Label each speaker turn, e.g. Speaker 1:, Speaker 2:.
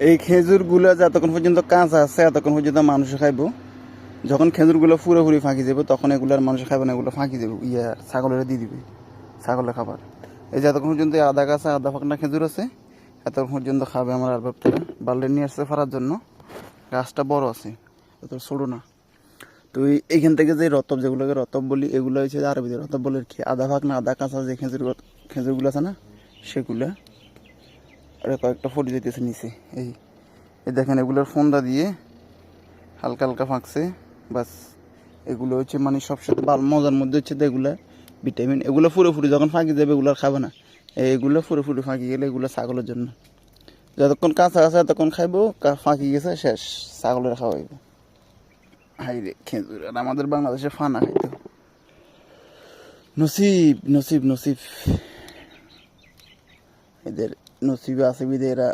Speaker 1: এই খেজুরগুলো যতক্ষণ পর্যন্ত কাঁচা আছে এতক্ষণ পর্যন্ত মানুষ খাইবো। যখন খেজুরগুলো পুরোপুরি ফাঁকি যাবে তখন এগুলো আর মানুষ খাইবে না, এগুলো ফাঁকি দেবে, ছাগলের দিয়ে দিবে, ছাগলের খাবার। এই যে এতক্ষণ পর্যন্ত আধা গাছে আধা ফাঁকনা খেজুর আছে, এতক্ষণ পর্যন্ত খাবে আমার আর বাপ্তারা। বাল্লে নিয়ে আসছে ফারার জন্য, গাছটা বড় আছে, এত ছোটো না। তো এইখান থেকে যে রতব, যেগুলোকে রতব বলি, এগুলো হচ্ছে আরবিতে রতব বলে কি, আধা ফাঁক না আধা কাঁচা যে খেজুরগুলো আছে না, সেগুলা আর কয়েকটা ফটো যেতেছে নিচে। এই দেখেন, এগুলোর ফোনটা দিয়ে হালকা হালকা ফাঁকছে, বাস। এগুলো হচ্ছে মানে সবসাথে মজার মধ্যে হচ্ছে এগুলো ভিটামিন। এগুলো পুরোপুরি যখন ফাঁকি যাবে এগুলো আর খাবে না, এগুলো পুরোপুরি ফাঁকি গেলে এগুলো ছাগলের জন্য। যতক্ষণ কাঁচা আছে ততক্ষণ খাইবো, ফাঁকি গেছে শেষ, ছাগলের খাওয়াইব। হাই রে খেজুর, আর আমাদের বাংলাদেশে ফানা খাইতো। নসিব নসিব নসিব, এদের নসিবে আছে বিদে এরা